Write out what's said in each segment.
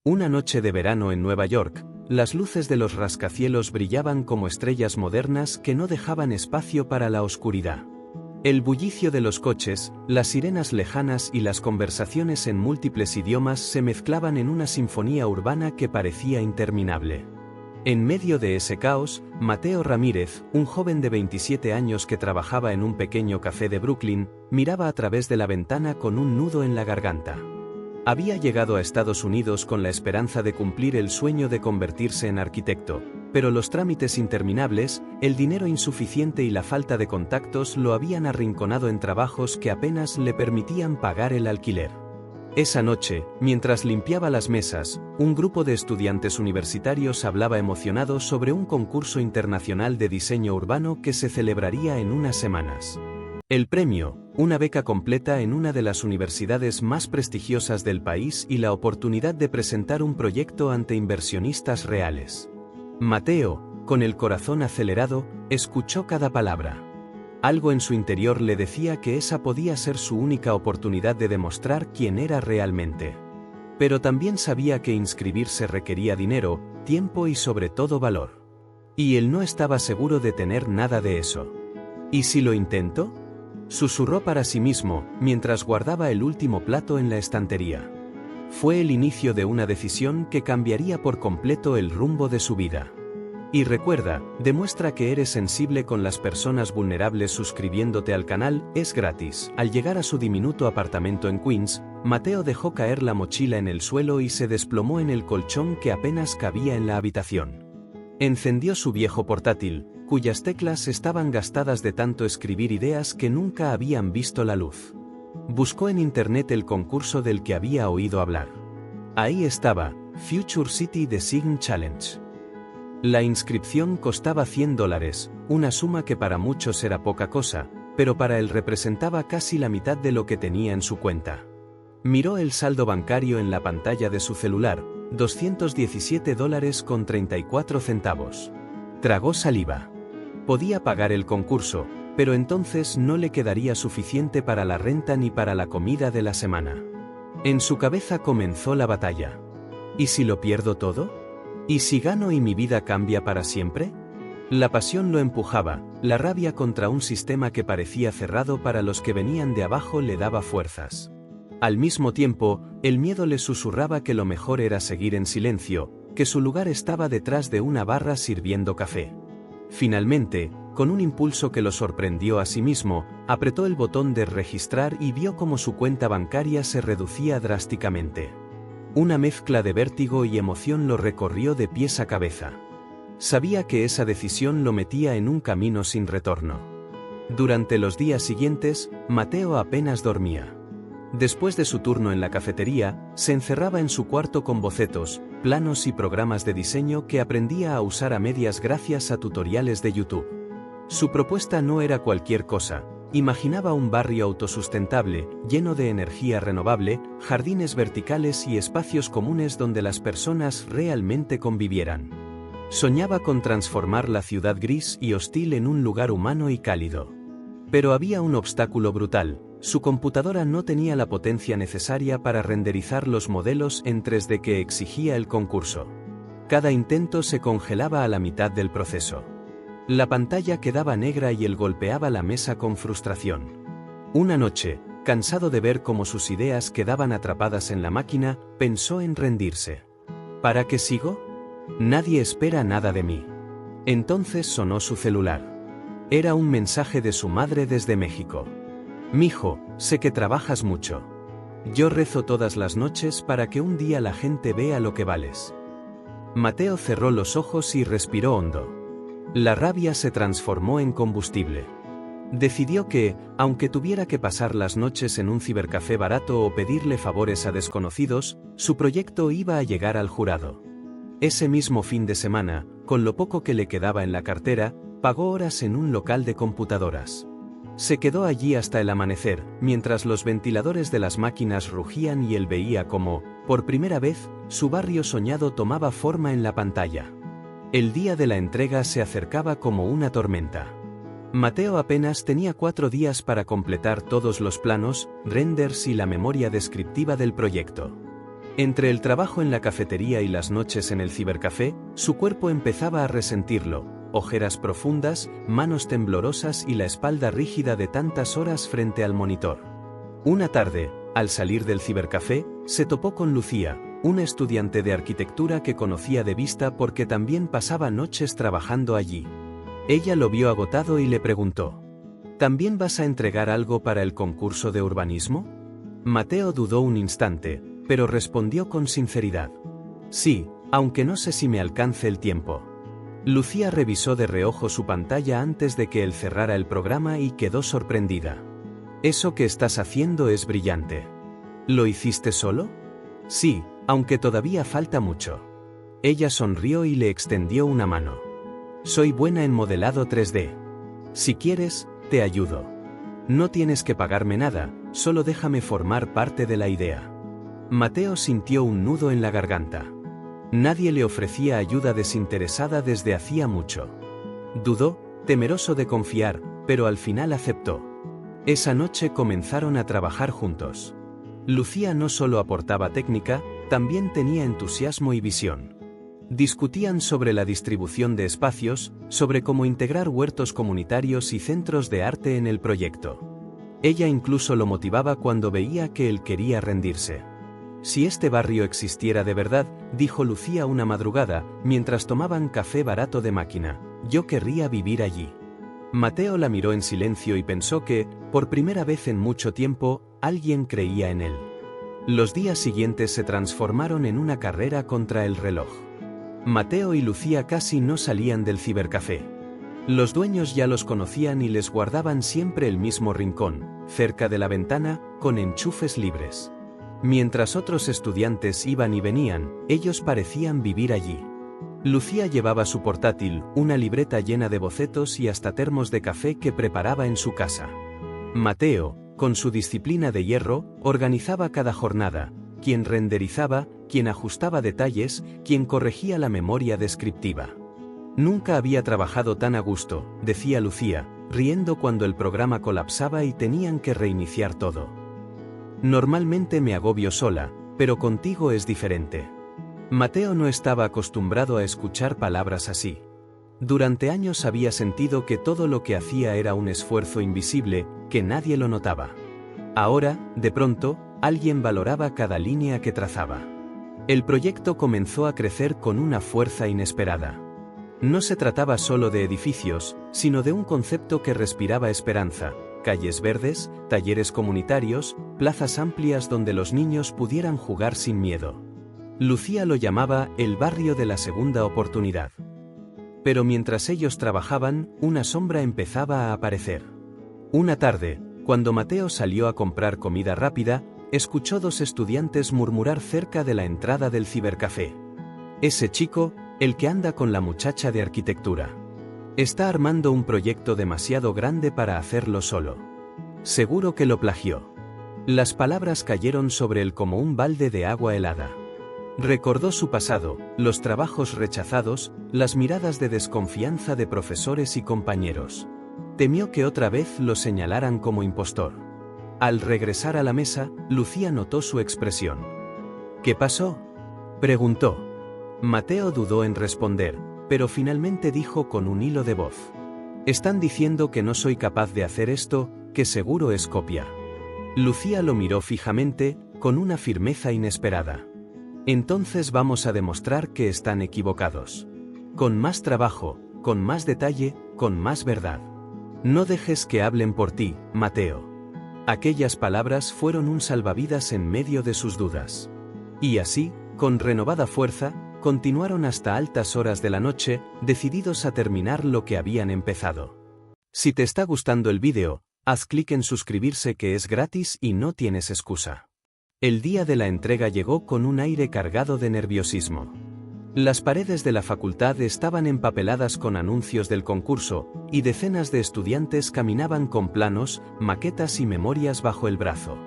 Una noche de verano en Nueva York, las luces de los rascacielos brillaban como estrellas modernas que no dejaban espacio para la oscuridad. El bullicio de los coches, las sirenas lejanas y las conversaciones en múltiples idiomas se mezclaban en una sinfonía urbana que parecía interminable. En medio de ese caos, Mateo Ramírez, un joven de 27 años que trabajaba en un pequeño café de Brooklyn, miraba a través de la ventana con un nudo en la garganta. Había llegado a Estados Unidos con la esperanza de cumplir el sueño de convertirse en arquitecto, pero los trámites interminables, el dinero insuficiente y la falta de contactos lo habían arrinconado en trabajos que apenas le permitían pagar el alquiler. Esa noche, mientras limpiaba las mesas, un grupo de estudiantes universitarios hablaba emocionado sobre un concurso internacional de diseño urbano que se celebraría en unas semanas. El premio, una beca completa en una de las universidades más prestigiosas del país y la oportunidad de presentar un proyecto ante inversionistas reales. Mateo, con el corazón acelerado, escuchó cada palabra. Algo en su interior le decía que esa podía ser su única oportunidad de demostrar quién era realmente. Pero también sabía que inscribirse requería dinero, tiempo y sobre todo valor. Y él no estaba seguro de tener nada de eso. ¿Y si lo intento?, susurró para sí mismo, mientras guardaba el último plato en la estantería. Fue el inicio de una decisión que cambiaría por completo el rumbo de su vida. Y recuerda, demuestra que eres sensible con las personas vulnerables suscribiéndote al canal, es gratis. Al llegar a su diminuto apartamento en Queens, Mateo dejó caer la mochila en el suelo y se desplomó en el colchón que apenas cabía en la habitación. Encendió su viejo portátil, cuyas teclas estaban gastadas de tanto escribir ideas que nunca habían visto la luz. Buscó en internet el concurso del que había oído hablar. Ahí estaba, Future City Design Challenge. La inscripción costaba $100, una suma que para muchos era poca cosa, pero para él representaba casi la mitad de lo que tenía en su cuenta. Miró el saldo bancario en la pantalla de su celular, $217.34. Tragó saliva. Podía pagar el concurso, pero entonces no le quedaría suficiente para la renta ni para la comida de la semana. En su cabeza comenzó la batalla. ¿Y si lo pierdo todo? ¿Y si gano y mi vida cambia para siempre? La pasión lo empujaba, la rabia contra un sistema que parecía cerrado para los que venían de abajo le daba fuerzas. Al mismo tiempo, el miedo le susurraba que lo mejor era seguir en silencio, que su lugar estaba detrás de una barra sirviendo café. Finalmente, con un impulso que lo sorprendió a sí mismo, apretó el botón de registrar y vio cómo su cuenta bancaria se reducía drásticamente. Una mezcla de vértigo y emoción lo recorrió de pies a cabeza. Sabía que esa decisión lo metía en un camino sin retorno. Durante los días siguientes, Mateo apenas dormía. Después de su turno en la cafetería, se encerraba en su cuarto con bocetos, planos y programas de diseño que aprendía a usar a medias gracias a tutoriales de YouTube. Su propuesta no era cualquier cosa. Imaginaba un barrio autosustentable, lleno de energía renovable, jardines verticales y espacios comunes donde las personas realmente convivieran. Soñaba con transformar la ciudad gris y hostil en un lugar humano y cálido. Pero había un obstáculo brutal. Su computadora no tenía la potencia necesaria para renderizar los modelos en 3D que exigía el concurso. Cada intento se congelaba a la mitad del proceso. La pantalla quedaba negra y él golpeaba la mesa con frustración. Una noche, cansado de ver cómo sus ideas quedaban atrapadas en la máquina, pensó en rendirse. ¿Para qué sigo? Nadie espera nada de mí. Entonces sonó su celular. Era un mensaje de su madre desde México. «Mijo, sé que trabajas mucho. Yo rezo todas las noches para que un día la gente vea lo que vales». Mateo cerró los ojos y respiró hondo. La rabia se transformó en combustible. Decidió que, aunque tuviera que pasar las noches en un cibercafé barato o pedirle favores a desconocidos, su proyecto iba a llegar al jurado. Ese mismo fin de semana, con lo poco que le quedaba en la cartera, pagó horas en un local de computadoras. Se quedó allí hasta el amanecer, mientras los ventiladores de las máquinas rugían y él veía cómo, por primera vez, su barrio soñado tomaba forma en la pantalla. El día de la entrega se acercaba como una tormenta. Mateo apenas tenía 4 días para completar todos los planos, renders y la memoria descriptiva del proyecto. Entre el trabajo en la cafetería y las noches en el cibercafé, su cuerpo empezaba a resentirlo, ojeras profundas, manos temblorosas y la espalda rígida de tantas horas frente al monitor. Una tarde, al salir del cibercafé, se topó con Lucía, una estudiante de arquitectura que conocía de vista porque también pasaba noches trabajando allí. Ella lo vio agotado y le preguntó: ¿también vas a entregar algo para el concurso de urbanismo? Mateo dudó un instante, pero respondió con sinceridad: sí, aunque no sé si me alcance el tiempo. Lucía revisó de reojo su pantalla antes de que él cerrara el programa y quedó sorprendida. Eso que estás haciendo es brillante. ¿Lo hiciste solo? Sí, aunque todavía falta mucho. Ella sonrió y le extendió una mano. Soy buena en modelado 3D. Si quieres, te ayudo. No tienes que pagarme nada, solo déjame formar parte de la idea. Mateo sintió un nudo en la garganta. Nadie le ofrecía ayuda desinteresada desde hacía mucho. Dudó, temeroso de confiar, pero al final aceptó. Esa noche comenzaron a trabajar juntos. Lucía no solo aportaba técnica, también tenía entusiasmo y visión. Discutían sobre la distribución de espacios, sobre cómo integrar huertos comunitarios y centros de arte en el proyecto. Ella incluso lo motivaba cuando veía que él quería rendirse. Si este barrio existiera de verdad, dijo Lucía una madrugada, mientras tomaban café barato de máquina, yo querría vivir allí. Mateo la miró en silencio y pensó que, por primera vez en mucho tiempo, alguien creía en él. Los días siguientes se transformaron en una carrera contra el reloj. Mateo y Lucía casi no salían del cibercafé. Los dueños ya los conocían y les guardaban siempre el mismo rincón, cerca de la ventana, con enchufes libres. Mientras otros estudiantes iban y venían, ellos parecían vivir allí. Lucía llevaba su portátil, una libreta llena de bocetos y hasta termos de café que preparaba en su casa. Mateo, con su disciplina de hierro, organizaba cada jornada, quien renderizaba, quien ajustaba detalles, quien corregía la memoria descriptiva. Nunca había trabajado tan a gusto, decía Lucía, riendo cuando el programa colapsaba y tenían que reiniciar todo. Normalmente me agobio sola, pero contigo es diferente. Mateo no estaba acostumbrado a escuchar palabras así. Durante años había sentido que todo lo que hacía era un esfuerzo invisible, que nadie lo notaba. Ahora, de pronto, alguien valoraba cada línea que trazaba. El proyecto comenzó a crecer con una fuerza inesperada. No se trataba solo de edificios, sino de un concepto que respiraba esperanza: calles verdes, talleres comunitarios, plazas amplias donde los niños pudieran jugar sin miedo. Lucía lo llamaba el barrio de la segunda oportunidad. Pero mientras ellos trabajaban, una sombra empezaba a aparecer. Una tarde, cuando Mateo salió a comprar comida rápida, escuchó dos estudiantes murmurar cerca de la entrada del cibercafé. Ese chico, el que anda con la muchacha de arquitectura. Está armando un proyecto demasiado grande para hacerlo solo. Seguro que lo plagió. Las palabras cayeron sobre él como un balde de agua helada. Recordó su pasado, los trabajos rechazados, las miradas de desconfianza de profesores y compañeros. Temió que otra vez lo señalaran como impostor. Al regresar a la mesa, Lucía notó su expresión. ¿Qué pasó?, preguntó. Mateo dudó en responder, pero finalmente dijo con un hilo de voz: están diciendo que no soy capaz de hacer esto, que seguro es copia. Lucía lo miró fijamente, con una firmeza inesperada. Entonces vamos a demostrar que están equivocados. Con más trabajo, con más detalle, con más verdad. No dejes que hablen por ti, Mateo. Aquellas palabras fueron un salvavidas en medio de sus dudas. Y así, con renovada fuerza, continuaron hasta altas horas de la noche, decididos a terminar lo que habían empezado. Si te está gustando el vídeo, haz clic en suscribirse, que es gratis y no tienes excusa. El día de la entrega llegó con un aire cargado de nerviosismo. Las paredes de la facultad estaban empapeladas con anuncios del concurso, y decenas de estudiantes caminaban con planos, maquetas y memorias bajo el brazo.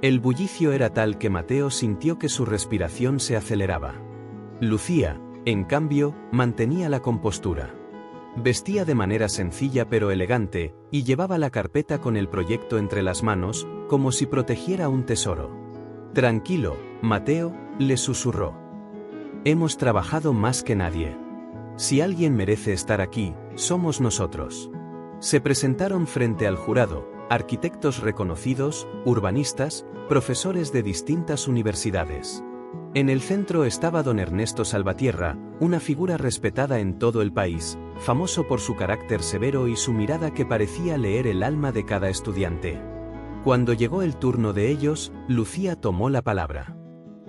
El bullicio era tal que Mateo sintió que su respiración se aceleraba. Lucía, en cambio, mantenía la compostura. Vestía de manera sencilla pero elegante, y llevaba la carpeta con el proyecto entre las manos, como si protegiera un tesoro. Tranquilo, Mateo, le susurró. Hemos trabajado más que nadie. Si alguien merece estar aquí, somos nosotros. Se presentaron frente al jurado, arquitectos reconocidos, urbanistas, profesores de distintas universidades. En el centro estaba don Ernesto Salvatierra, una figura respetada en todo el país, famoso por su carácter severo y su mirada que parecía leer el alma de cada estudiante. Cuando llegó el turno de ellos, Lucía tomó la palabra.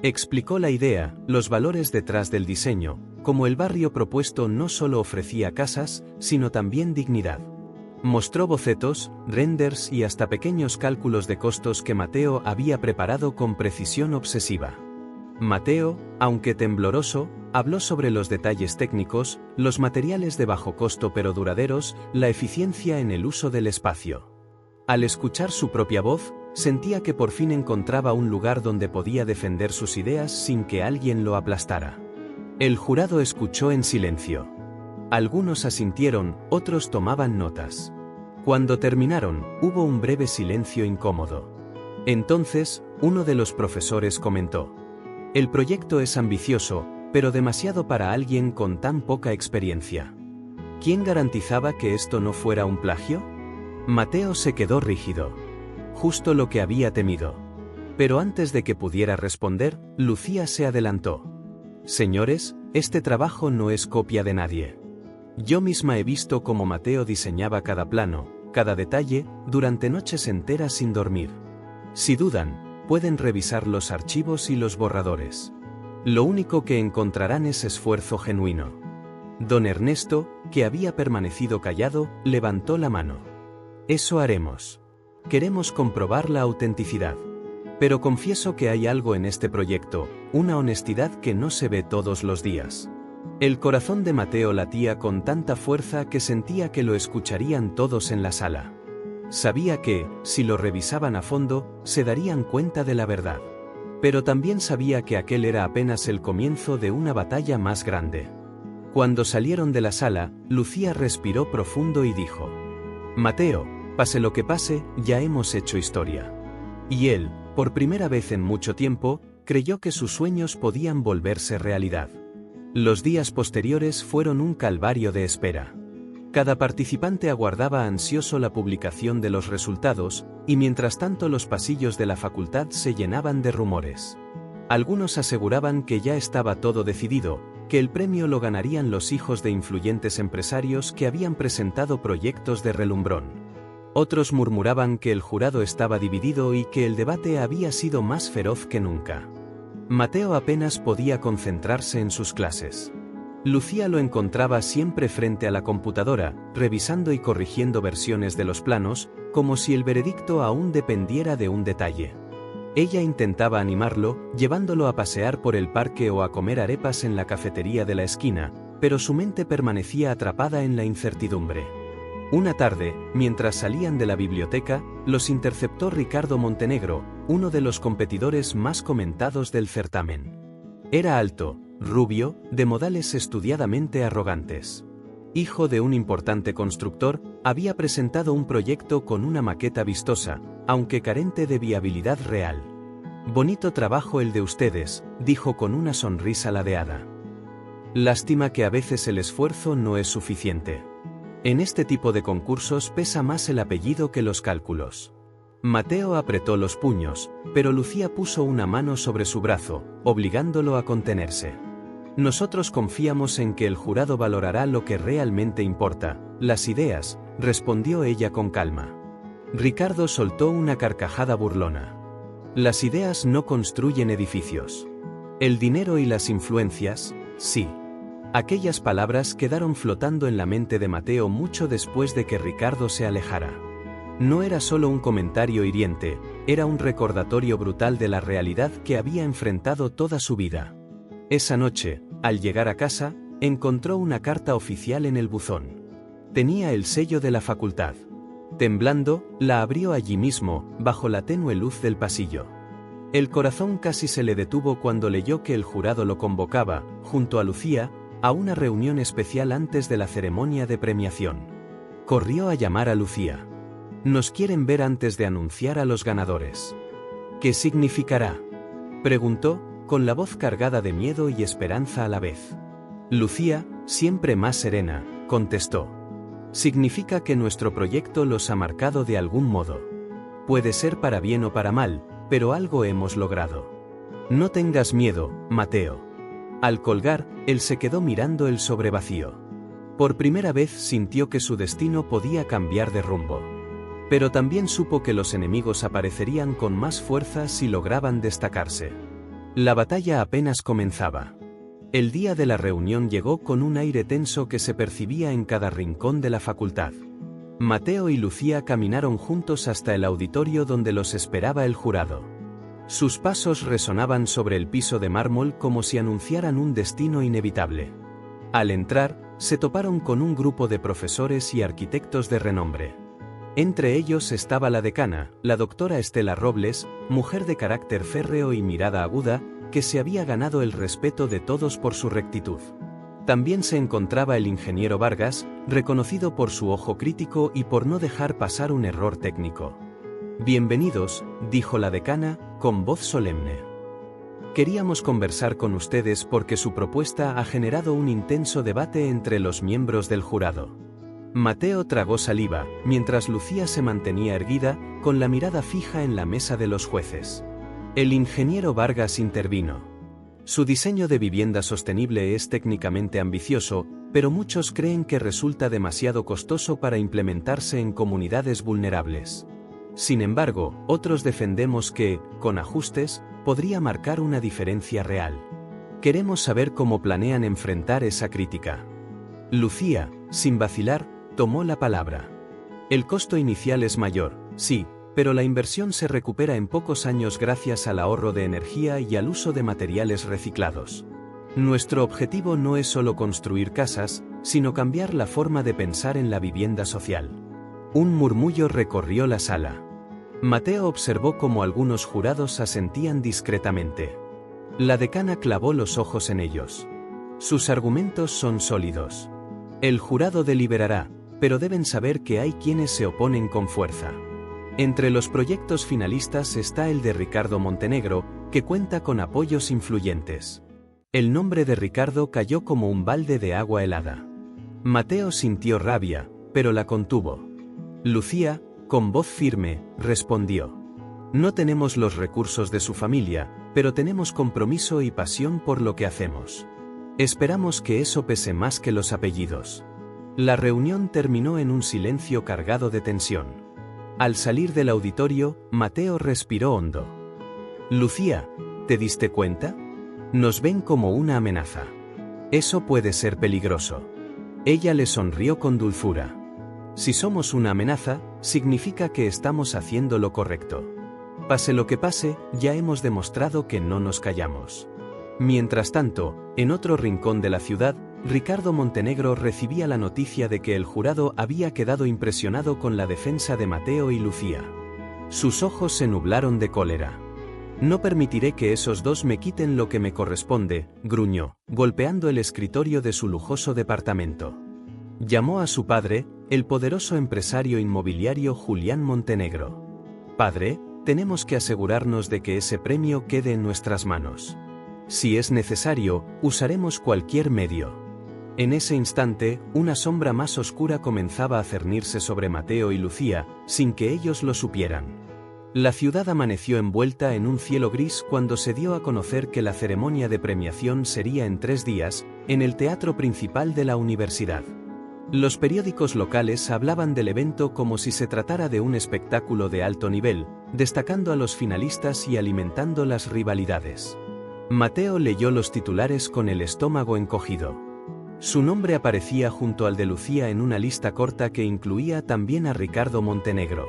Explicó la idea, los valores detrás del diseño, cómo el barrio propuesto no solo ofrecía casas, sino también dignidad. Mostró bocetos, renders y hasta pequeños cálculos de costos que Mateo había preparado con precisión obsesiva. Mateo, aunque tembloroso, habló sobre los detalles técnicos, los materiales de bajo costo pero duraderos, la eficiencia en el uso del espacio. Al escuchar su propia voz, sentía que por fin encontraba un lugar donde podía defender sus ideas sin que alguien lo aplastara. El jurado escuchó en silencio. Algunos asintieron, otros tomaban notas. Cuando terminaron, hubo un breve silencio incómodo. Entonces, uno de los profesores comentó: el proyecto es ambicioso, pero demasiado para alguien con tan poca experiencia. ¿Quién garantizaba que esto no fuera un plagio? Mateo se quedó rígido. Justo lo que había temido. Pero antes de que pudiera responder, Lucía se adelantó. Señores, este trabajo no es copia de nadie. Yo misma he visto cómo Mateo diseñaba cada plano, cada detalle, durante noches enteras sin dormir. Si dudan, pueden revisar los archivos y los borradores. Lo único que encontrarán es esfuerzo genuino. Don Ernesto, que había permanecido callado, levantó la mano. Eso haremos. Queremos comprobar la autenticidad. Pero confieso que hay algo en este proyecto, una honestidad que no se ve todos los días. El corazón de Mateo latía con tanta fuerza que sentía que lo escucharían todos en la sala. Sabía que, si lo revisaban a fondo, se darían cuenta de la verdad. Pero también sabía que aquel era apenas el comienzo de una batalla más grande. Cuando salieron de la sala, Lucía respiró profundo y dijo: Mateo, pase lo que pase, ya hemos hecho historia. Y él, por primera vez en mucho tiempo, creyó que sus sueños podían volverse realidad. Los días posteriores fueron un calvario de espera. Cada participante aguardaba ansioso la publicación de los resultados, y mientras tanto los pasillos de la facultad se llenaban de rumores. Algunos aseguraban que ya estaba todo decidido, que el premio lo ganarían los hijos de influyentes empresarios que habían presentado proyectos de relumbrón. Otros murmuraban que el jurado estaba dividido y que el debate había sido más feroz que nunca. Mateo apenas podía concentrarse en sus clases. Lucía lo encontraba siempre frente a la computadora, revisando y corrigiendo versiones de los planos, como si el veredicto aún dependiera de un detalle. Ella intentaba animarlo, llevándolo a pasear por el parque o a comer arepas en la cafetería de la esquina, pero su mente permanecía atrapada en la incertidumbre. Una tarde, mientras salían de la biblioteca, los interceptó Ricardo Montenegro, uno de los competidores más comentados del certamen. Era alto, rubio, de modales estudiadamente arrogantes. Hijo de un importante constructor, había presentado un proyecto con una maqueta vistosa, aunque carente de viabilidad real. Bonito trabajo el de ustedes, dijo con una sonrisa ladeada. Lástima que a veces el esfuerzo no es suficiente. En este tipo de concursos pesa más el apellido que los cálculos. Mateo apretó los puños, pero Lucía puso una mano sobre su brazo, obligándolo a contenerse. Nosotros confiamos en que el jurado valorará lo que realmente importa, las ideas, respondió ella con calma. Ricardo soltó una carcajada burlona. Las ideas no construyen edificios. El dinero y las influencias, sí. Aquellas palabras quedaron flotando en la mente de Mateo mucho después de que Ricardo se alejara. No era solo un comentario hiriente, era un recordatorio brutal de la realidad que había enfrentado toda su vida. Esa noche, al llegar a casa, encontró una carta oficial en el buzón. Tenía el sello de la facultad. Temblando, la abrió allí mismo, bajo la tenue luz del pasillo. El corazón casi se le detuvo cuando leyó que el jurado lo convocaba, junto a Lucía, a una reunión especial antes de la ceremonia de premiación. Corrió a llamar a Lucía. Nos quieren ver antes de anunciar a los ganadores. ¿Qué significará?, preguntó, con la voz cargada de miedo y esperanza a la vez. Lucía, siempre más serena, contestó. Significa que nuestro proyecto los ha marcado de algún modo. Puede ser para bien o para mal, pero algo hemos logrado. No tengas miedo, Mateo. Al colgar, él se quedó mirando el sobrevacío. Por primera vez sintió que su destino podía cambiar de rumbo. Pero también supo que los enemigos aparecerían con más fuerza si lograban destacarse. La batalla apenas comenzaba. El día de la reunión llegó con un aire tenso que se percibía en cada rincón de la facultad. Mateo y Lucía caminaron juntos hasta el auditorio donde los esperaba el jurado. Sus pasos resonaban sobre el piso de mármol como si anunciaran un destino inevitable. Al entrar, se toparon con un grupo de profesores y arquitectos de renombre. Entre ellos estaba la decana, la doctora Estela Robles, mujer de carácter férreo y mirada aguda, que se había ganado el respeto de todos por su rectitud. También se encontraba el ingeniero Vargas, reconocido por su ojo crítico y por no dejar pasar un error técnico. «Bienvenidos», dijo la decana, con voz solemne. «Queríamos conversar con ustedes porque su propuesta ha generado un intenso debate entre los miembros del jurado». Mateo tragó saliva, mientras Lucía se mantenía erguida, con la mirada fija en la mesa de los jueces. El ingeniero Vargas intervino. Su diseño de vivienda sostenible es técnicamente ambicioso, pero muchos creen que resulta demasiado costoso para implementarse en comunidades vulnerables. Sin embargo, otros defendemos que, con ajustes, podría marcar una diferencia real. Queremos saber cómo planean enfrentar esa crítica. Lucía, sin vacilar, tomó la palabra. El costo inicial es mayor, sí, pero la inversión se recupera en pocos años gracias al ahorro de energía y al uso de materiales reciclados. Nuestro objetivo no es solo construir casas, sino cambiar la forma de pensar en la vivienda social. Un murmullo recorrió la sala. Mateo observó cómo algunos jurados asentían discretamente. La decana clavó los ojos en ellos. Sus argumentos son sólidos. El jurado deliberará, pero deben saber que hay quienes se oponen con fuerza. Entre los proyectos finalistas está el de Ricardo Montenegro, que cuenta con apoyos influyentes. El nombre de Ricardo cayó como un balde de agua helada. Mateo sintió rabia, pero la contuvo. Lucía, con voz firme, respondió. No tenemos los recursos de su familia, pero tenemos compromiso y pasión por lo que hacemos. Esperamos que eso pese más que los apellidos. La reunión terminó en un silencio cargado de tensión. Al salir del auditorio, Mateo respiró hondo. Lucía, ¿te diste cuenta? Nos ven como una amenaza. Eso puede ser peligroso. Ella le sonrió con dulzura. Si somos una amenaza, significa que estamos haciendo lo correcto. Pase lo que pase, ya hemos demostrado que no nos callamos. Mientras tanto, en otro rincón de la ciudad, Ricardo Montenegro recibía la noticia de que el jurado había quedado impresionado con la defensa de Mateo y Lucía. Sus ojos se nublaron de cólera. «No permitiré que esos dos me quiten lo que me corresponde», gruñó, golpeando el escritorio de su lujoso departamento. Llamó a su padre, el poderoso empresario inmobiliario Julián Montenegro. «Padre, tenemos que asegurarnos de que ese premio quede en nuestras manos. Si es necesario, usaremos cualquier medio». En ese instante, una sombra más oscura comenzaba a cernirse sobre Mateo y Lucía, sin que ellos lo supieran. La ciudad amaneció envuelta en un cielo gris cuando se dio a conocer que la ceremonia de premiación sería en 3 días, en el teatro principal de la universidad. Los periódicos locales hablaban del evento como si se tratara de un espectáculo de alto nivel, destacando a los finalistas y alimentando las rivalidades. Mateo leyó los titulares con el estómago encogido. Su nombre aparecía junto al de Lucía en una lista corta que incluía también a Ricardo Montenegro.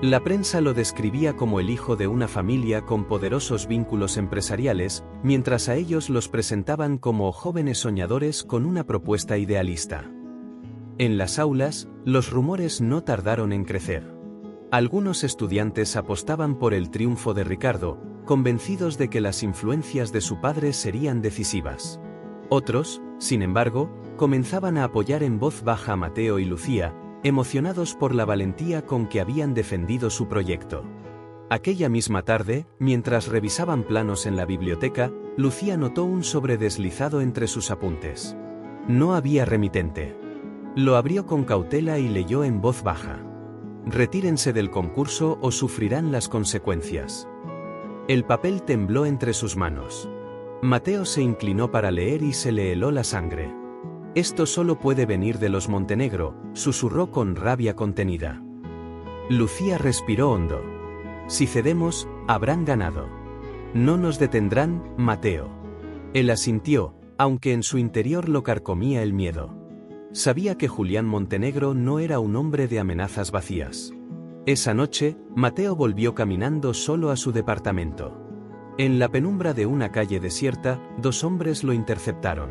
La prensa lo describía como el hijo de una familia con poderosos vínculos empresariales, mientras a ellos los presentaban como jóvenes soñadores con una propuesta idealista. En las aulas, los rumores no tardaron en crecer. Algunos estudiantes apostaban por el triunfo de Ricardo, convencidos de que las influencias de su padre serían decisivas. Otros, sin embargo, comenzaban a apoyar en voz baja a Mateo y Lucía, emocionados por la valentía con que habían defendido su proyecto. Aquella misma tarde, mientras revisaban planos en la biblioteca, Lucía notó un sobre deslizado entre sus apuntes. No había remitente. Lo abrió con cautela y leyó en voz baja. Retírense del concurso o sufrirán las consecuencias. El papel tembló entre sus manos. Mateo se inclinó para leer y se le heló la sangre. Esto solo puede venir de los Montenegro, susurró con rabia contenida. Lucía respiró hondo. Si cedemos, habrán ganado. No nos detendrán, Mateo. Él asintió, aunque en su interior lo carcomía el miedo. Sabía que Julián Montenegro no era un hombre de amenazas vacías. Esa noche, Mateo volvió caminando solo a su departamento. En la penumbra de una calle desierta, dos hombres lo interceptaron.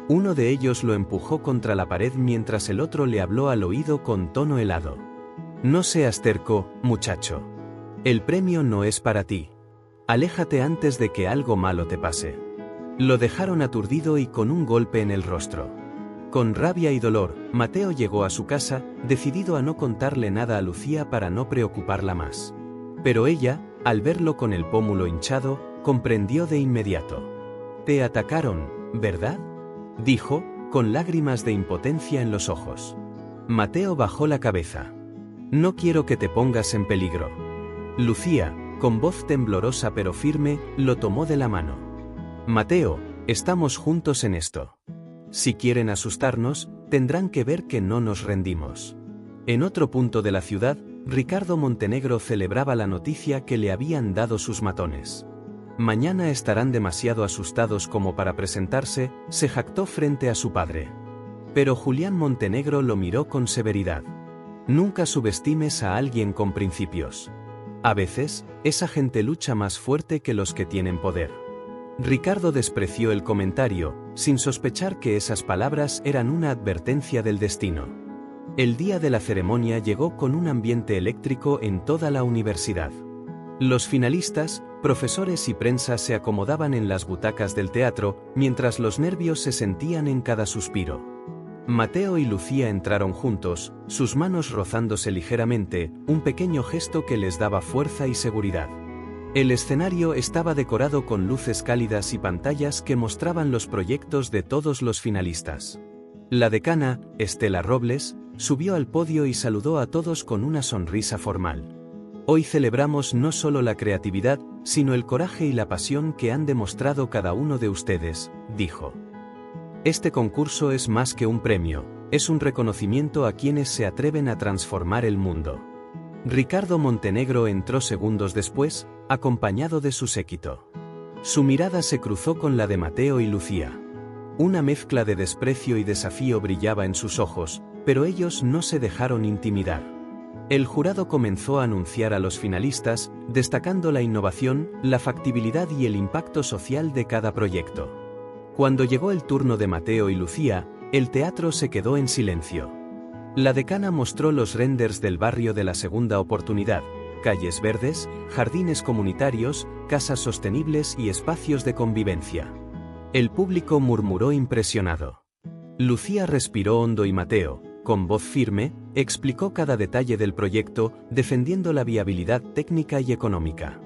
Uno de ellos lo empujó contra la pared mientras el otro le habló al oído con tono helado. No seas terco, muchacho. El premio no es para ti. Aléjate antes de que algo malo te pase. Lo dejaron aturdido y con un golpe en el rostro. Con rabia y dolor, Mateo llegó a su casa, decidido a no contarle nada a Lucía para no preocuparla más. Pero ella, al verlo con el pómulo hinchado, comprendió de inmediato. «Te atacaron, ¿verdad?», dijo, con lágrimas de impotencia en los ojos. Mateo bajó la cabeza. «No quiero que te pongas en peligro». Lucía, con voz temblorosa pero firme, lo tomó de la mano. «Mateo, estamos juntos en esto. Si quieren asustarnos, tendrán que ver que no nos rendimos». En otro punto de la ciudad, Ricardo Montenegro celebraba la noticia que le habían dado sus matones. «Mañana estarán demasiado asustados como para presentarse», se jactó frente a su padre. Pero Julián Montenegro lo miró con severidad. «Nunca subestimes a alguien con principios. A veces, esa gente lucha más fuerte que los que tienen poder». Ricardo despreció el comentario, sin sospechar que esas palabras eran una advertencia del destino. El día de la ceremonia llegó con un ambiente eléctrico en toda la universidad. Los finalistas, profesores y prensa se acomodaban en las butacas del teatro, mientras los nervios se sentían en cada suspiro. Mateo y Lucía entraron juntos, sus manos rozándose ligeramente, un pequeño gesto que les daba fuerza y seguridad. El escenario estaba decorado con luces cálidas y pantallas que mostraban los proyectos de todos los finalistas. La decana, Estela Robles, subió al podio y saludó a todos con una sonrisa formal. «Hoy celebramos no solo la creatividad, sino el coraje y la pasión que han demostrado cada uno de ustedes», dijo. «Este concurso es más que un premio, es un reconocimiento a quienes se atreven a transformar el mundo». Ricardo Montenegro entró segundos después, acompañado de su séquito. Su mirada se cruzó con la de Mateo y Lucía. Una mezcla de desprecio y desafío brillaba en sus ojos, pero ellos no se dejaron intimidar. El jurado comenzó a anunciar a los finalistas, destacando la innovación, la factibilidad y el impacto social de cada proyecto. Cuando llegó el turno de Mateo y Lucía, el teatro se quedó en silencio. La decana mostró los renders del barrio de la segunda oportunidad, calles verdes, jardines comunitarios, casas sostenibles y espacios de convivencia. El público murmuró impresionado. Lucía respiró hondo y Mateo, con voz firme, explicó cada detalle del proyecto, defendiendo la viabilidad técnica y económica.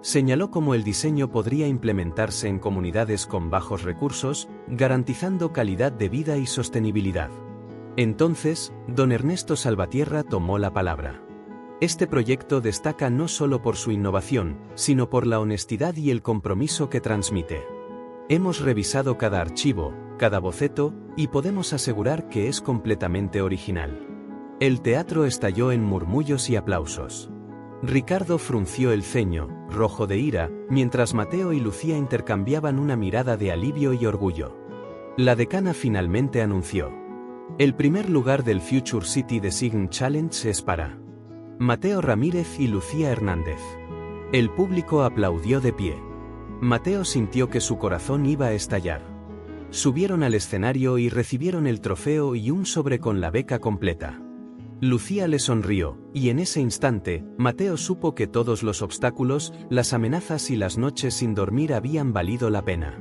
Señaló cómo el diseño podría implementarse en comunidades con bajos recursos, garantizando calidad de vida y sostenibilidad. Entonces, don Ernesto Salvatierra tomó la palabra. Este proyecto destaca no solo por su innovación, sino por la honestidad y el compromiso que transmite. Hemos revisado cada archivo, cada boceto, y podemos asegurar que es completamente original. El teatro estalló en murmullos y aplausos. Ricardo frunció el ceño, rojo de ira, mientras Mateo y Lucía intercambiaban una mirada de alivio y orgullo. La decana finalmente anunció: «El primer lugar del Future City Design Challenge es para Mateo Ramírez y Lucía Hernández». El público aplaudió de pie. Mateo sintió que su corazón iba a estallar. Subieron al escenario y recibieron el trofeo y un sobre con la beca completa. Lucía le sonrió, y en ese instante, Mateo supo que todos los obstáculos, las amenazas y las noches sin dormir habían valido la pena.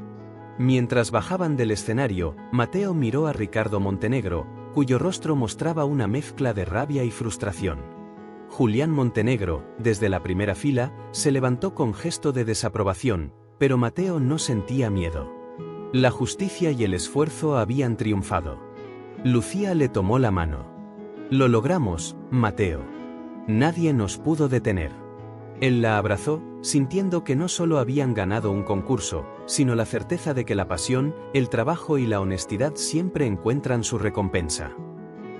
Mientras bajaban del escenario, Mateo miró a Ricardo Montenegro, cuyo rostro mostraba una mezcla de rabia y frustración. Julián Montenegro, desde la primera fila, se levantó con gesto de desaprobación, pero Mateo no sentía miedo. La justicia y el esfuerzo habían triunfado. Lucía le tomó la mano. Lo logramos, Mateo. Nadie nos pudo detener. Él la abrazó, sintiendo que no solo habían ganado un concurso, sino la certeza de que la pasión, el trabajo y la honestidad siempre encuentran su recompensa.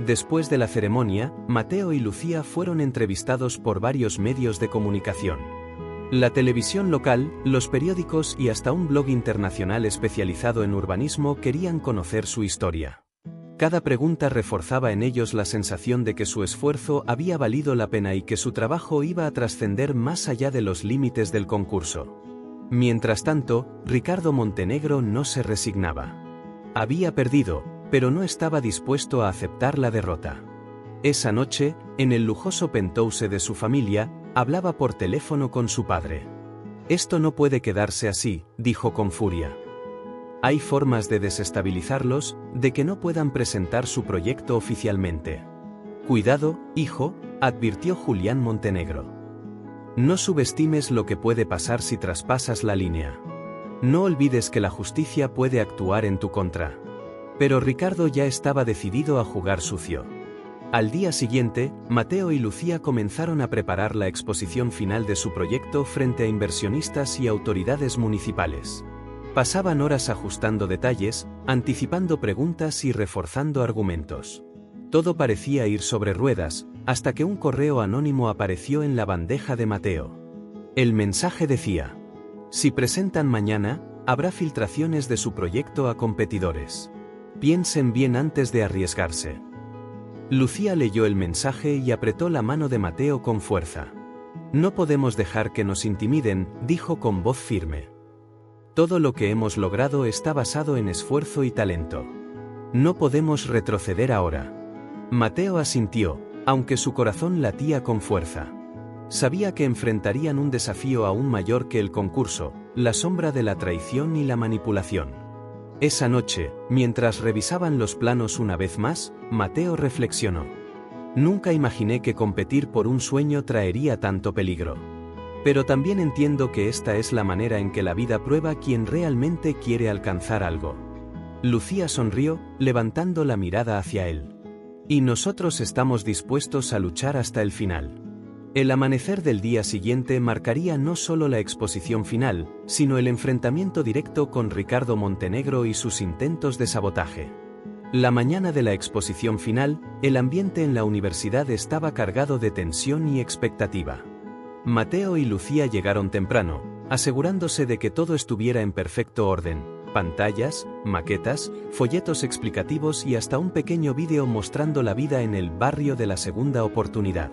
Después de la ceremonia, Mateo y Lucía fueron entrevistados por varios medios de comunicación. La televisión local, los periódicos y hasta un blog internacional especializado en urbanismo querían conocer su historia. Cada pregunta reforzaba en ellos la sensación de que su esfuerzo había valido la pena y que su trabajo iba a trascender más allá de los límites del concurso. Mientras tanto, Ricardo Montenegro no se resignaba. Había perdido, pero no estaba dispuesto a aceptar la derrota. Esa noche, en el lujoso penthouse de su familia, hablaba por teléfono con su padre. «Esto no puede quedarse así», dijo con furia. «Hay formas de desestabilizarlos, de que no puedan presentar su proyecto oficialmente». «Cuidado, hijo», advirtió Julián Montenegro. «No subestimes lo que puede pasar si traspasas la línea. No olvides que la justicia puede actuar en tu contra». Pero Ricardo ya estaba decidido a jugar sucio. Al día siguiente, Mateo y Lucía comenzaron a preparar la exposición final de su proyecto frente a inversionistas y autoridades municipales. Pasaban horas ajustando detalles, anticipando preguntas y reforzando argumentos. Todo parecía ir sobre ruedas, hasta que un correo anónimo apareció en la bandeja de Mateo. El mensaje decía: «Si presentan mañana, habrá filtraciones de su proyecto a competidores. Piensen bien antes de arriesgarse». Lucía leyó el mensaje y apretó la mano de Mateo con fuerza. «No podemos dejar que nos intimiden», dijo con voz firme. «Todo lo que hemos logrado está basado en esfuerzo y talento. No podemos retroceder ahora». Mateo asintió, aunque su corazón latía con fuerza. Sabía que enfrentarían un desafío aún mayor que el concurso, la sombra de la traición y la manipulación. Esa noche, mientras revisaban los planos una vez más, Mateo reflexionó. «Nunca imaginé que competir por un sueño traería tanto peligro. Pero también entiendo que esta es la manera en que la vida prueba quien realmente quiere alcanzar algo». Lucía sonrió, levantando la mirada hacia él. «Y nosotros estamos dispuestos a luchar hasta el final». El amanecer del día siguiente marcaría no solo la exposición final, sino el enfrentamiento directo con Ricardo Montenegro y sus intentos de sabotaje. La mañana de la exposición final, el ambiente en la universidad estaba cargado de tensión y expectativa. Mateo y Lucía llegaron temprano, asegurándose de que todo estuviera en perfecto orden: pantallas, maquetas, folletos explicativos y hasta un pequeño vídeo mostrando la vida en el barrio de la segunda oportunidad.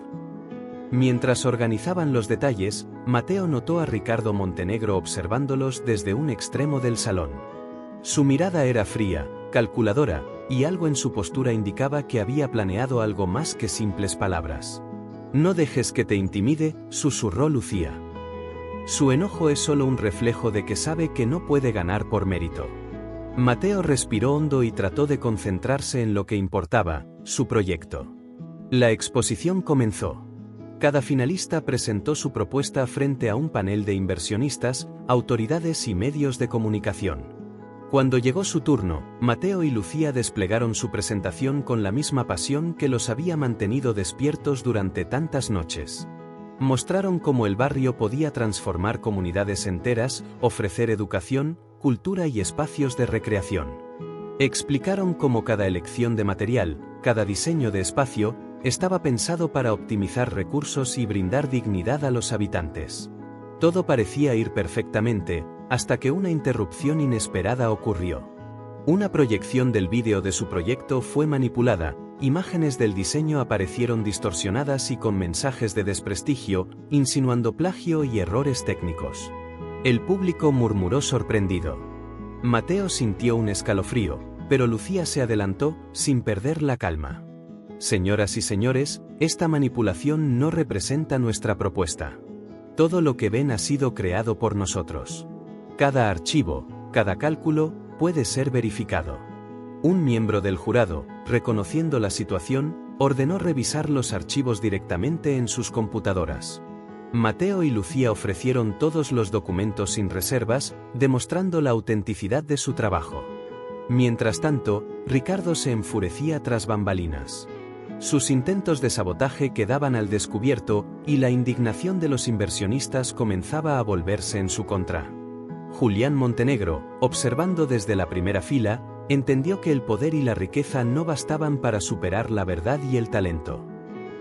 Mientras organizaban los detalles, Mateo notó a Ricardo Montenegro observándolos desde un extremo del salón. Su mirada era fría, calculadora, y algo en su postura indicaba que había planeado algo más que simples palabras. «No dejes que te intimide», susurró Lucía. Su enojo es solo un reflejo de que sabe que no puede ganar por mérito. Mateo respiró hondo y trató de concentrarse en lo que importaba, su proyecto. La exposición comenzó. Cada finalista presentó su propuesta frente a un panel de inversionistas, autoridades y medios de comunicación. Cuando llegó su turno, Mateo y Lucía desplegaron su presentación con la misma pasión que los había mantenido despiertos durante tantas noches. Mostraron cómo el barrio podía transformar comunidades enteras, ofrecer educación, cultura y espacios de recreación. Explicaron cómo cada elección de material, cada diseño de espacio, estaba pensado para optimizar recursos y brindar dignidad a los habitantes. Todo parecía ir perfectamente, hasta que una interrupción inesperada ocurrió. Una proyección del vídeo de su proyecto fue manipulada, imágenes del diseño aparecieron distorsionadas y con mensajes de desprestigio, insinuando plagio y errores técnicos. El público murmuró sorprendido. Mateo sintió un escalofrío, pero Lucía se adelantó, sin perder la calma. «Señoras y señores, esta manipulación no representa nuestra propuesta. Todo lo que ven ha sido creado por nosotros. Cada archivo, cada cálculo, puede ser verificado». Un miembro del jurado, reconociendo la situación, ordenó revisar los archivos directamente en sus computadoras. Mateo y Lucía ofrecieron todos los documentos sin reservas, demostrando la autenticidad de su trabajo. Mientras tanto, Ricardo se enfurecía tras bambalinas. Sus intentos de sabotaje quedaban al descubierto, y la indignación de los inversionistas comenzaba a volverse en su contra. Julián Montenegro, observando desde la primera fila, entendió que el poder y la riqueza no bastaban para superar la verdad y el talento.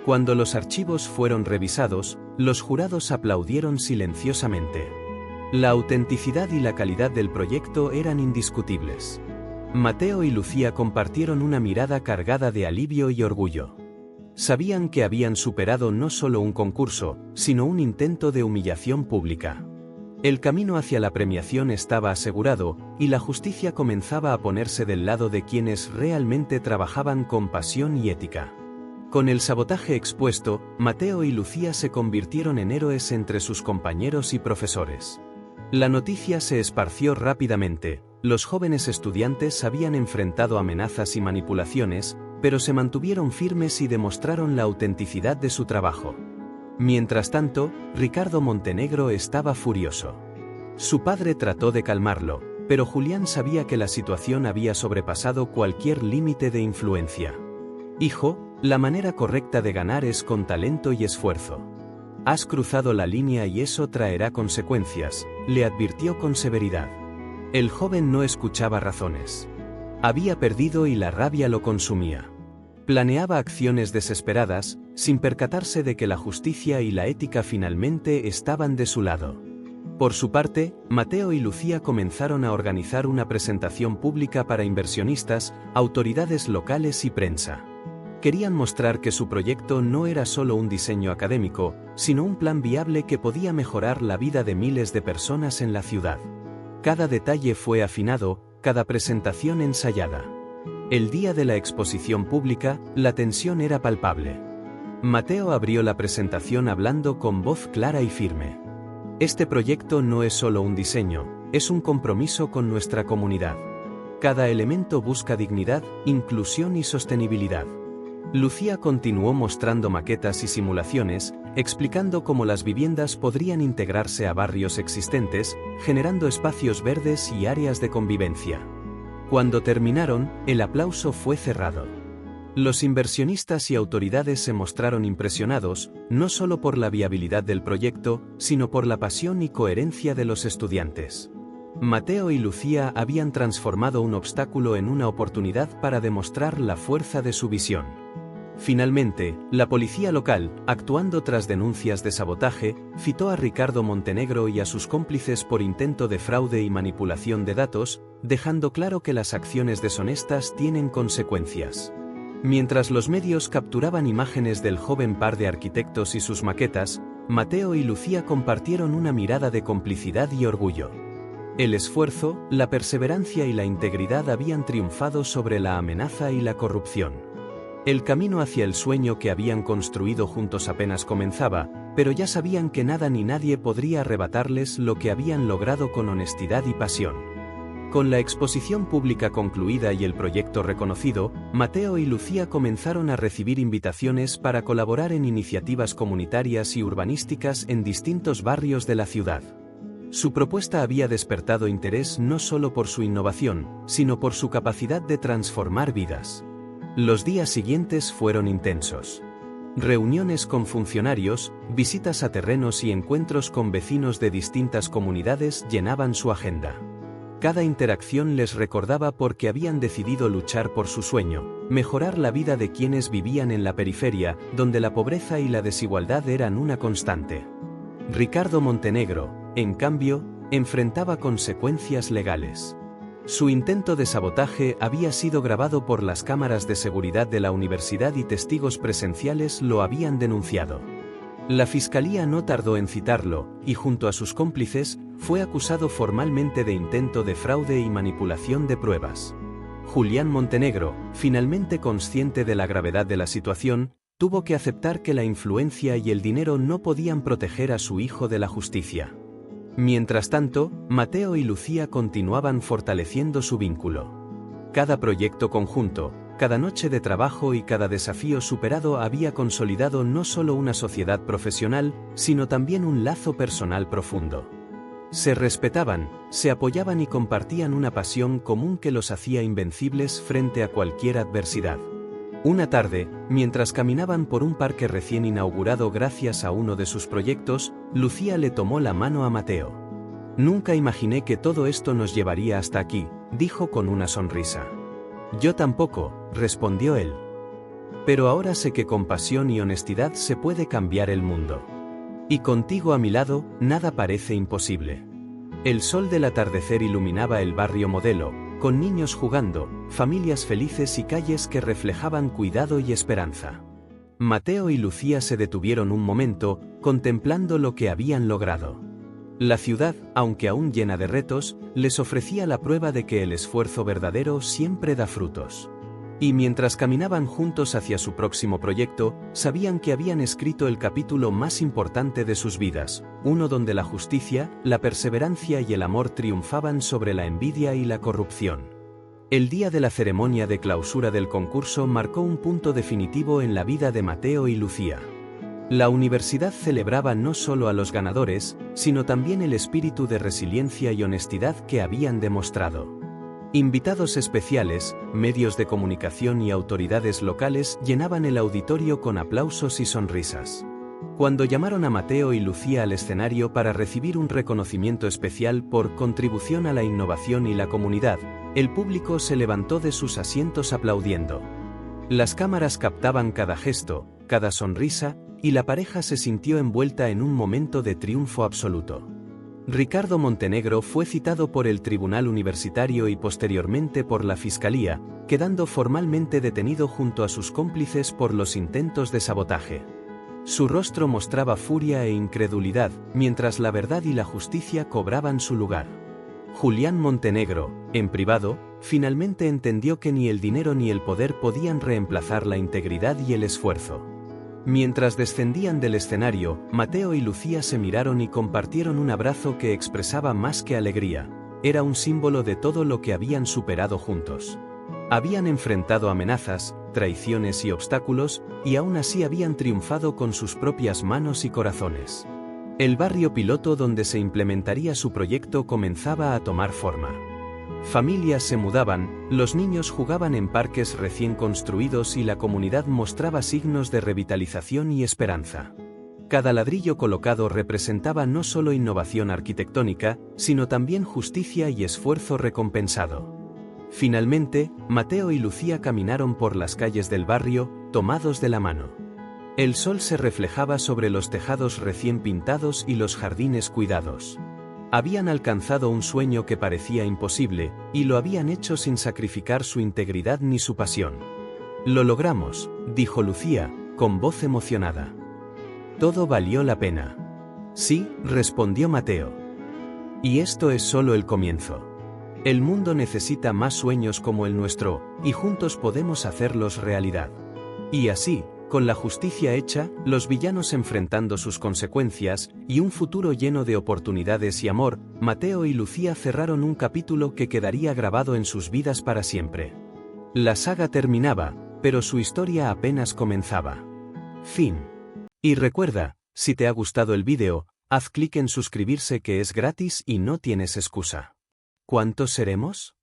Cuando los archivos fueron revisados, los jurados aplaudieron silenciosamente. La autenticidad y la calidad del proyecto eran indiscutibles. Mateo y Lucía compartieron una mirada cargada de alivio y orgullo. Sabían que habían superado no solo un concurso, sino un intento de humillación pública. El camino hacia la premiación estaba asegurado, y la justicia comenzaba a ponerse del lado de quienes realmente trabajaban con pasión y ética. Con el sabotaje expuesto, Mateo y Lucía se convirtieron en héroes entre sus compañeros y profesores. La noticia se esparció rápidamente. Los jóvenes estudiantes habían enfrentado amenazas y manipulaciones, pero se mantuvieron firmes y demostraron la autenticidad de su trabajo. Mientras tanto, Ricardo Montenegro estaba furioso. Su padre trató de calmarlo, pero Julián sabía que la situación había sobrepasado cualquier límite de influencia. «Hijo, la manera correcta de ganar es con talento y esfuerzo. Has cruzado la línea y eso traerá consecuencias», le advirtió con severidad. El joven no escuchaba razones. Había perdido y la rabia lo consumía. Planeaba acciones desesperadas, sin percatarse de que la justicia y la ética finalmente estaban de su lado. Por su parte, Mateo y Lucía comenzaron a organizar una presentación pública para inversionistas, autoridades locales y prensa. Querían mostrar que su proyecto no era solo un diseño académico, sino un plan viable que podía mejorar la vida de miles de personas en la ciudad. Cada detalle fue afinado, cada presentación ensayada. El día de la exposición pública, la tensión era palpable. Mateo abrió la presentación hablando con voz clara y firme. Este proyecto no es solo un diseño, es un compromiso con nuestra comunidad. Cada elemento busca dignidad, inclusión y sostenibilidad. Lucía continuó mostrando maquetas y simulaciones, explicando cómo las viviendas podrían integrarse a barrios existentes, generando espacios verdes y áreas de convivencia. Cuando terminaron, el aplauso fue cerrado. Los inversionistas y autoridades se mostraron impresionados, no solo por la viabilidad del proyecto, sino por la pasión y coherencia de los estudiantes. Mateo y Lucía habían transformado un obstáculo en una oportunidad para demostrar la fuerza de su visión. Finalmente, la policía local, actuando tras denuncias de sabotaje, citó a Ricardo Montenegro y a sus cómplices por intento de fraude y manipulación de datos, dejando claro que las acciones deshonestas tienen consecuencias. Mientras los medios capturaban imágenes del joven par de arquitectos y sus maquetas, Mateo y Lucía compartieron una mirada de complicidad y orgullo. El esfuerzo, la perseverancia y la integridad habían triunfado sobre la amenaza y la corrupción. El camino hacia el sueño que habían construido juntos apenas comenzaba, pero ya sabían que nada ni nadie podría arrebatarles lo que habían logrado con honestidad y pasión. Con la exposición pública concluida y el proyecto reconocido, Mateo y Lucía comenzaron a recibir invitaciones para colaborar en iniciativas comunitarias y urbanísticas en distintos barrios de la ciudad. Su propuesta había despertado interés no solo por su innovación, sino por su capacidad de transformar vidas. Los días siguientes fueron intensos. Reuniones con funcionarios, visitas a terrenos y encuentros con vecinos de distintas comunidades llenaban su agenda. Cada interacción les recordaba por qué habían decidido luchar por su sueño, mejorar la vida de quienes vivían en la periferia, donde la pobreza y la desigualdad eran una constante. Ricardo Montenegro, en cambio, enfrentaba consecuencias legales. Su intento de sabotaje había sido grabado por las cámaras de seguridad de la universidad y testigos presenciales lo habían denunciado. La fiscalía no tardó en citarlo, y junto a sus cómplices, fue acusado formalmente de intento de fraude y manipulación de pruebas. Julián Montenegro, finalmente consciente de la gravedad de la situación, tuvo que aceptar que la influencia y el dinero no podían proteger a su hijo de la justicia. Mientras tanto, Mateo y Lucía continuaban fortaleciendo su vínculo. Cada proyecto conjunto, Cada noche de trabajo y cada desafío superado había consolidado no solo una sociedad profesional, sino también un lazo personal profundo. Se respetaban, se apoyaban y compartían una pasión común que los hacía invencibles frente a cualquier adversidad. Una tarde, mientras caminaban por un parque recién inaugurado gracias a uno de sus proyectos, Lucía le tomó la mano a Mateo. «Nunca imaginé que todo esto nos llevaría hasta aquí», dijo con una sonrisa. «Yo tampoco», respondió él. «Pero ahora sé que con pasión y honestidad se puede cambiar el mundo. Y contigo a mi lado, nada parece imposible». El sol del atardecer iluminaba el barrio Modelo, con niños jugando, familias felices y calles que reflejaban cuidado y esperanza. Mateo y Lucía se detuvieron un momento, contemplando lo que habían logrado. La ciudad, aunque aún llena de retos, les ofrecía la prueba de que el esfuerzo verdadero siempre da frutos. Y mientras caminaban juntos hacia su próximo proyecto, sabían que habían escrito el capítulo más importante de sus vidas, uno donde la justicia, la perseverancia y el amor triunfaban sobre la envidia y la corrupción. El día de la ceremonia de clausura del concurso marcó un punto definitivo en la vida de Mateo y Lucía. La universidad celebraba no solo a los ganadores, sino también el espíritu de resiliencia y honestidad que habían demostrado. Invitados especiales, medios de comunicación y autoridades locales llenaban el auditorio con aplausos y sonrisas. Cuando llamaron a Mateo y Lucía al escenario para recibir un reconocimiento especial por contribución a la innovación y la comunidad, el público se levantó de sus asientos aplaudiendo. Las cámaras captaban cada gesto, cada sonrisa, y la pareja se sintió envuelta en un momento de triunfo absoluto. Ricardo Montenegro fue citado por el Tribunal Universitario y posteriormente por la Fiscalía, quedando formalmente detenido junto a sus cómplices por los intentos de sabotaje. Su rostro mostraba furia e incredulidad, mientras la verdad y la justicia cobraban su lugar. Julián Montenegro, en privado, finalmente entendió que ni el dinero ni el poder podían reemplazar la integridad y el esfuerzo. Mientras descendían del escenario, Mateo y Lucía se miraron y compartieron un abrazo que expresaba más que alegría. Era un símbolo de todo lo que habían superado juntos. Habían enfrentado amenazas, traiciones y obstáculos, y aún así habían triunfado con sus propias manos y corazones. El barrio piloto donde se implementaría su proyecto comenzaba a tomar forma. Familias se mudaban, los niños jugaban en parques recién construidos y la comunidad mostraba signos de revitalización y esperanza. Cada ladrillo colocado representaba no solo innovación arquitectónica, sino también justicia y esfuerzo recompensado. Finalmente, Mateo y Lucía caminaron por las calles del barrio, tomados de la mano. El sol se reflejaba sobre los tejados recién pintados y los jardines cuidados. Habían alcanzado un sueño que parecía imposible, y lo habían hecho sin sacrificar su integridad ni su pasión. «Lo logramos», dijo Lucía, con voz emocionada. «Todo valió la pena». «Sí», respondió Mateo. «Y esto es solo el comienzo. El mundo necesita más sueños como el nuestro, y juntos podemos hacerlos realidad». Y así, con la justicia hecha, los villanos enfrentando sus consecuencias, y un futuro lleno de oportunidades y amor, Mateo y Lucía cerraron un capítulo que quedaría grabado en sus vidas para siempre. La saga terminaba, pero su historia apenas comenzaba. Fin. Y recuerda, si te ha gustado el vídeo, haz clic en suscribirse que es gratis y no tienes excusa. ¿Cuántos seremos?